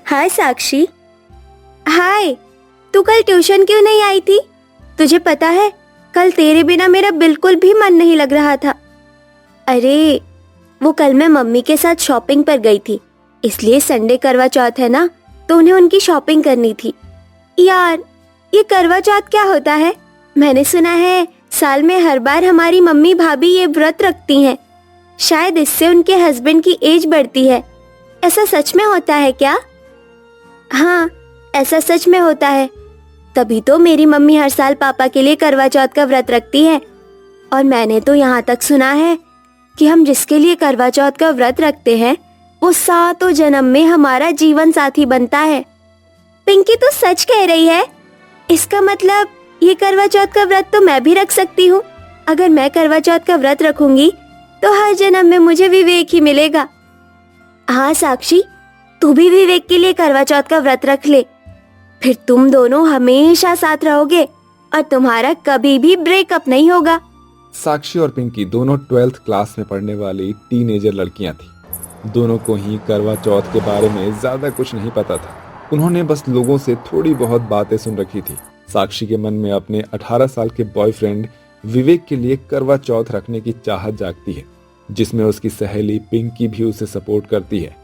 हाय साक्षी। हाय, तू कल ट्यूशन क्यों नहीं आई थी? तुझे पता है कल तेरे बिना मेरा बिल्कुल भी मन नहीं लग रहा था। अरे वो कल मैं मम्मी के साथ शॉपिंग पर गई थी, इसलिए संडे करवा चौथ है ना, तो उन्हें उनकी शॉपिंग करनी थी। यार ये करवा चौथ क्या होता है? मैंने सुना है साल में हर बार हमारी मम्मी भाभी ये व्रत रखती हैं। शायद इससे उनके हस्बैंड की एज बढ़ती है। ऐसा सच में होता है क्या? हाँ, ऐसा सच में होता है। तभी तो मेरी मम्मी हर साल पापा के लिए करवा चौथ का व्रत रखती है। और मैंने तो यहाँ तक सुना है कि हम जिसके लिए करवा चौथ का व्रत रखते हैं वो सातों जन्म में हमारा जीवन साथी बनता है। पिंकी तो सच कह रही है। इसका मतलब ये करवा चौथ का व्रत तो मैं भी रख सकती हूँ। अगर मैं करवा चौथ का व्रत रखूंगी तो हर जन्म में मुझे विवेक ही मिलेगा। हाँ साक्षी, तू भी विवेक के लिए करवा चौथ का व्रत रख ले, फिर तुम दोनों हमेशा साथ रहोगे और तुम्हारा कभी भी ब्रेकअप नहीं होगा। साक्षी और पिंकी दोनों 12th क्लास में पढ़ने वाली टीनेजर लड़कियां थी। दोनों को ही करवा चौथ के बारे में ज्यादा कुछ नहीं पता था। उन्होंने बस लोगों से थोड़ी बहुत बातें सुन रखी थी। साक्षी के मन में अपने 18 साल के बॉयफ्रेंड विवेक के लिए करवा चौथ रखने की चाहत जागती है, जिसमें उसकी सहेली पिंकी भी उसे सपोर्ट करती है।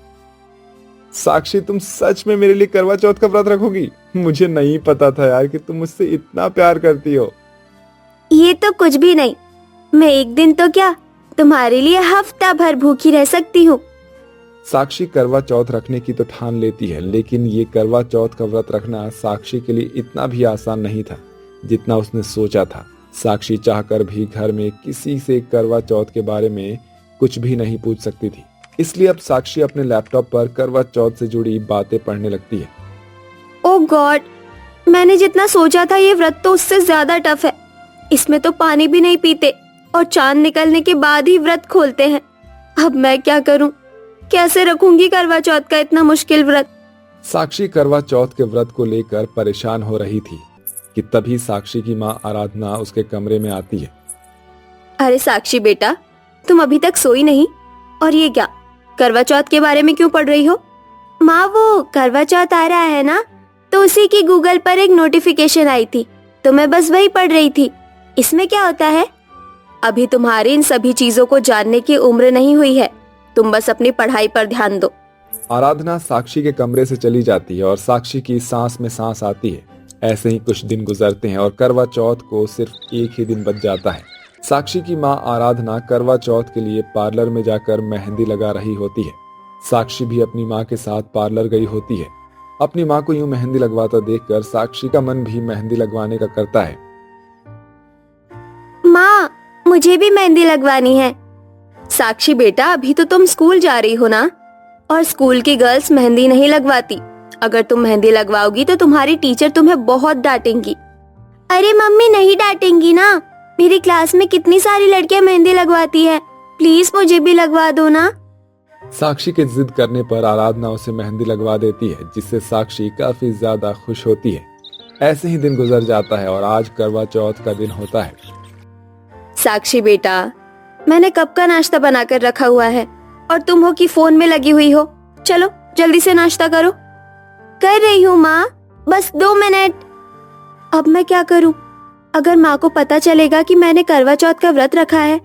साक्षी, तुम सच में मेरे लिए करवा चौथ का व्रत रखोगी? मुझे नहीं पता था यार कि तुम मुझसे इतना प्यार करती हो। ये तो कुछ भी नहीं, मैं एक दिन तो क्या तुम्हारे लिए हफ्ता भर भूखी रह सकती हूँ। साक्षी करवा चौथ रखने की तो ठान लेती है, लेकिन ये करवा चौथ का व्रत रखना साक्षी के लिए इतना भी आसान नहीं था जितना उसने सोचा था। साक्षी चाहकर भी घर में किसी से करवा चौथ के बारे में कुछ भी नहीं पूछ सकती थी। इसलिए अब साक्षी अपने लैपटॉप पर करवा चौथ से जुड़ी बातें पढ़ने लगती है। ओह गॉड, मैंने जितना सोचा था ये व्रत तो उससे ज्यादा टफ है। इसमें तो पानी भी नहीं पीते और चांद निकलने के बाद ही व्रत खोलते हैं। अब मैं क्या करूं? कैसे रखूंगी करवा चौथ का इतना मुश्किल व्रत? साक्षी करवा चौथ के व्रत को लेकर परेशान हो रही थी कि तभी साक्षी की माँ आराधना उसके कमरे में आती है। अरे साक्षी बेटा, तुम अभी तक सोई नहीं? और ये क्या, करवा चौथ के बारे में क्यों पढ़ रही हो? माँ, वो करवा चौथ आ रहा है ना, तो उसी की गूगल पर एक नोटिफिकेशन आई थी, तो मैं बस वही पढ़ रही थी। इसमें क्या होता है? अभी तुम्हारी इन सभी चीजों को जानने की उम्र नहीं हुई है, तुम बस अपनी पढ़ाई पर ध्यान दो। आराधना साक्षी के कमरे से चली जाती है और साक्षी की सांस में सांस आती है। ऐसे ही कुछ दिन गुजरते हैं और करवा चौथ को सिर्फ एक ही दिन बच जाता है। साक्षी की माँ आराधना करवा चौथ के लिए पार्लर में जाकर मेहंदी लगा रही होती है। साक्षी भी अपनी माँ के साथ पार्लर गई होती है। अपनी माँ को यूं मेहंदी लगवाता देखकर साक्षी का मन भी मेहंदी लगवाने का करता है। माँ, मुझे भी मेहंदी लगवानी है। साक्षी बेटा, अभी तो तुम स्कूल जा रही हो ना, और स्कूल की गर्ल्स मेहंदी नहीं लगवाती। अगर तुम मेहंदी लगवाओगी तो तुम्हारी टीचर तुम्हें बहुत डांटेंगी। अरे मम्मी, नहीं डांटेंगी ना, मेरी क्लास में कितनी सारी लड़कियां मेहंदी लगवाती है, प्लीज मुझे भी लगवा दो ना। साक्षी के जिद करने पर आराधना उसे मेहंदी लगवा देती है, जिससे साक्षी काफी ज्यादा खुश होती है। ऐसे ही दिन गुजर जाता है और आज करवा चौथ का दिन होता है। साक्षी बेटा, मैंने कब का नाश्ता बनाकर रखा हुआ है और तुम हो कि फोन में लगी हुई हो। चलो जल्दी से नाश्ता करो। कर रही हूँ माँ, बस 2 मिनट। अब मैं क्या करूँ? अगर माँ को पता चलेगा कि मैंने करवा चौथ का व्रत रखा है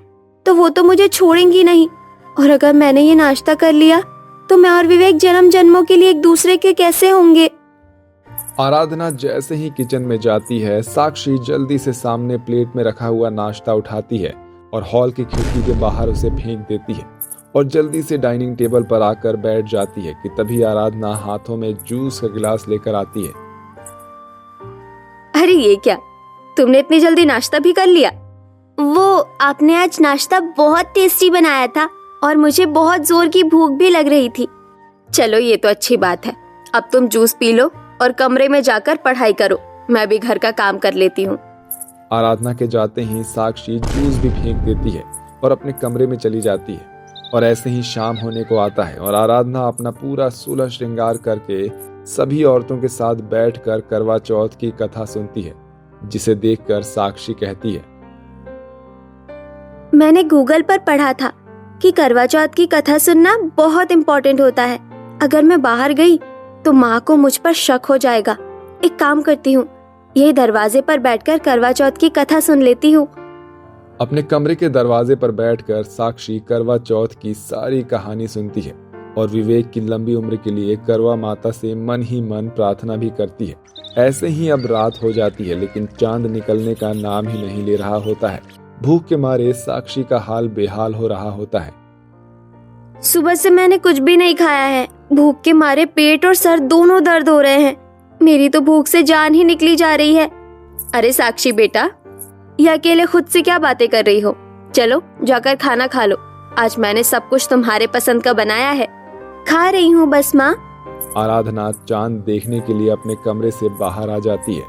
तो वो तो मुझे छोड़ेंगी नहीं, और अगर मैंने ये नाश्ता कर लिया तो मैं और विवेक जन्म जन्मों के लिए एक दूसरे के कैसे होंगे। आराधना जैसे ही किचन में जाती है, साक्षी जल्दी से सामने प्लेट में रखा हुआ नाश्ता उठाती है और हॉल की खिड़की के बाहर उसे फेंक देती है और जल्दी से डाइनिंग टेबल पर आकर बैठ जाती है कि तभी आराधना हाथों में जूस का गिलास लेकर आती है। अरे ये क्या, तुमने इतनी जल्दी नाश्ता भी कर लिया? वो आपने आज नाश्ता बहुत टेस्टी बनाया था और मुझे बहुत जोर की भूख भी लग रही थी। चलो ये तो अच्छी बात है, अब तुम जूस पी लो और कमरे में जाकर पढ़ाई करो, मैं भी घर का काम कर लेती हूँ। आराधना के जाते ही साक्षी जूस भी फेंक देती है और अपने कमरे में चली जाती है। और ऐसे ही शाम होने को आता है और आराधना अपना पूरा 16 श्रृंगार करके सभी औरतों के साथ बैठकर करवा चौथ की कथा सुनती है, जिसे देखकर साक्षी कहती है, मैंने गूगल पर पढ़ा था कि करवा चौथ की कथा सुनना बहुत इम्पोर्टेंट होता है। अगर मैं बाहर गई तो माँ को मुझ पर शक हो जाएगा। एक काम करती हूँ, यही दरवाजे पर बैठकर करवा चौथ की कथा सुन लेती हूँ। अपने कमरे के दरवाजे पर बैठकर साक्षी करवा चौथ की सारी कहानी सुनती है और विवेक की लंबी उम्र के लिए करवा माता से मन ही मन प्रार्थना भी करती है। ऐसे ही अब रात हो जाती है, लेकिन चांद निकलने का नाम ही नहीं ले रहा होता है। भूख के मारे साक्षी का हाल बेहाल हो रहा होता है। सुबह से मैंने कुछ भी नहीं खाया है। भूख के मारे पेट और सर दोनों दर्द हो रहे हैं। मेरी तो भूख से जान ही निकली जा रही है। अरे साक्षी बेटा, ये अकेले खुद से क्या बातें कर रही हो? चलो जाकर खाना खा लो। आज मैंने सब कुछ तुम्हारे पसंद का बनाया है। खा रही हूँ बस माँ। आराधना चांद देखने के लिए अपने कमरे से बाहर आ जाती है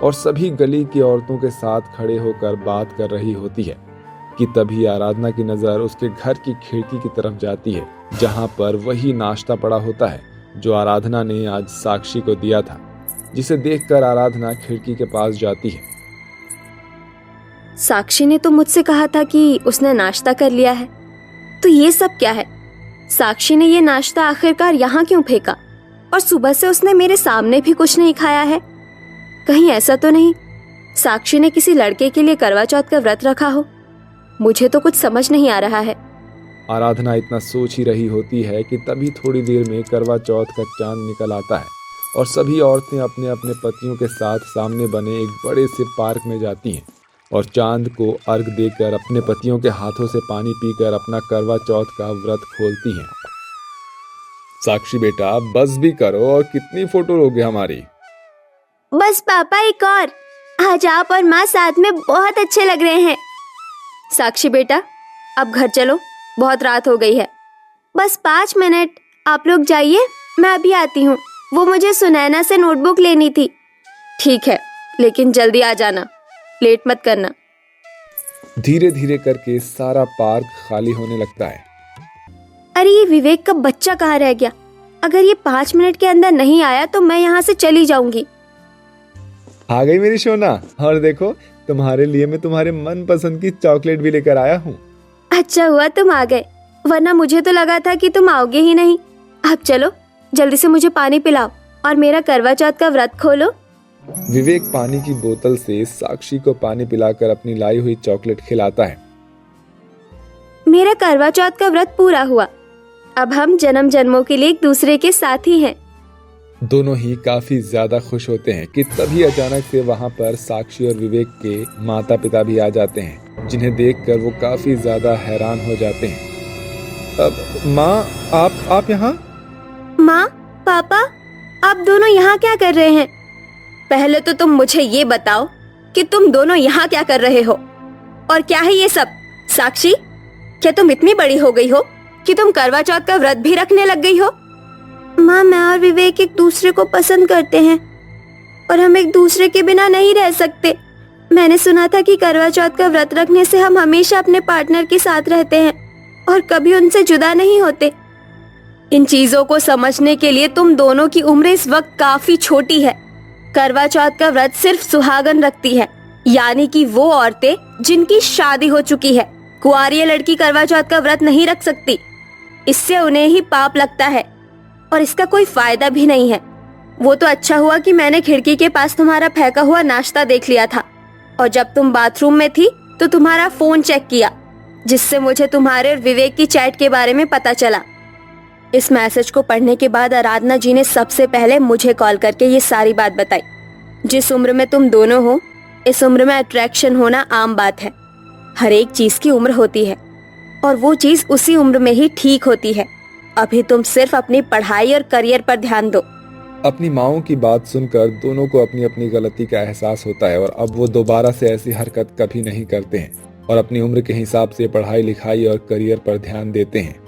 और सभी गली की औरतों के साथ खड़े होकर बात कर रही होती है कि तभी आराधना की नजर उसके घर की खिड़की की तरफ जाती है, जहां पर वही नाश्ता पड़ा होता है जो आराधना ने आज साक्षी को दिया था, जिसे देखकर आराधना खिड़की के पास जाती है। साक्षी ने तो मुझसे कहा था कि उसने नाश्ता कर लिया है, तो ये सब क्या है? साक्षी ने ये नाश्ता आखिरकार यहाँ क्यों फेंका? और सुबह से उसने मेरे सामने भी कुछ नहीं खाया है। कहीं ऐसा तो नहीं साक्षी ने किसी लड़के के लिए करवा चौथ का व्रत रखा हो? मुझे तो कुछ समझ नहीं आ रहा है। आराधना इतना सोच ही रही होती है कि तभी थोड़ी देर में करवा चौथ का चांद निकल आता है और सभी औरतें अपने अपने पतियों के साथ सामने बने एक बड़े से पार्क में जाती हैं और चांद को अर्घ देकर अपने पतियों के हाथों से पानी पीकर अपना करवा चौथ का व्रत खोलती हैं। साक्षी बेटा, बस भी करो, और कितनी फोटो लोगे हमारी? बस पापा, एक और। आज आप और माँ साथ में बहुत अच्छे लग रहे हैं। साक्षी बेटा, अब घर चलो, बहुत रात हो गई है। बस 5 मिनट, आप लोग जाइए, मैं अभी आती हूँ। वो मुझे सुनैना से नोटबुक लेनी थी। ठीक है, लेकिन जल्दी आ जाना, लेट मत करना। धीरे धीरे करके सारा पार्क खाली होने लगता है। अरे ये विवेक का बच्चा कहाँ रह गया? अगर ये 5 मिनट के अंदर नहीं आया तो मैं यहाँ से चली जाऊंगी। आ गई मेरी सोना, और देखो तुम्हारे लिए मैं तुम्हारे मनपसंद की चॉकलेट भी लेकर आया हूँ। अच्छा हुआ तुम आ गए, वरना मुझे तो लगा था कि तुम आओगे ही नहीं। अब चलो, जल्दी से मुझे पानी पिलाओ और मेरा करवा चौथ का व्रत खोलो। विवेक पानी की बोतल से साक्षी को पानी पिलाकर अपनी लाई हुई चॉकलेट खिलाता है। मेरा करवा चौथ का व्रत पूरा हुआ। अब हम जन्म जन्मों के लिए एक दूसरे के साथी हैं। दोनों ही काफी ज्यादा खुश होते हैं कि तभी अचानक से वहां पर साक्षी और विवेक के माता पिता भी आ जाते हैं, जिन्हें देखकर वो काफी ज्यादा हैरान हो जाते हैं। अब माँ, आप यहाँ? माँ, पापा, आप दोनों यहाँ क्या कर रहे हैं? पहले तो तुम मुझे ये बताओ कि तुम दोनों यहाँ क्या कर रहे हो, और क्या है ये सब? साक्षी, क्या तुम इतनी बड़ी हो गई हो कि तुम करवा चौथ का व्रत भी रखने लग गई हो? माँ, मैं और विवेक एक दूसरे को पसंद करते हैं और हम एक दूसरे के बिना नहीं रह सकते। मैंने सुना था कि करवा चौथ का व्रत रखने से हम हमेशा अपने पार्टनर के साथ रहते हैं और कभी उनसे जुदा नहीं होते। इन चीजों को समझने के लिए तुम दोनों की उम्र इस वक्त काफी छोटी है। करवा चौथ का व्रत सिर्फ सुहागन रखती है, यानी कि वो औरतें जिनकी शादी हो चुकी है। कुंवारी लड़की करवा चौथ का व्रत नहीं रख सकती। इससे उन्हें ही पाप लगता है और इसका कोई फायदा भी नहीं है। वो तो अच्छा हुआ कि मैंने खिड़की के पास तुम्हारा फेंका हुआ नाश्ता देख लिया था, और जब तुम बाथरूम में थी तो तुम्हारा फोन चेक किया, जिससे मुझे तुम्हारे और विवेक की चैट के बारे में पता चला। इस मैसेज को पढ़ने के बाद आराधना जी ने सबसे पहले मुझे कॉल करके ये सारी बात बताई। जिस उम्र में तुम दोनों हो, इस उम्र में अट्रैक्शन होना आम बात है। हर एक चीज की उम्र होती है और वो चीज उसी उम्र में ही ठीक होती है। अभी तुम सिर्फ अपनी पढ़ाई और करियर पर ध्यान दो। अपनी माओं की बात सुनकर दोनों को अपनी अपनी गलती का एहसास होता है और अब वो दोबारा से ऐसी हरकत कभी नहीं करते हैं और अपनी उम्र के हिसाब से पढ़ाई लिखाई और करियर पर ध्यान देते हैं।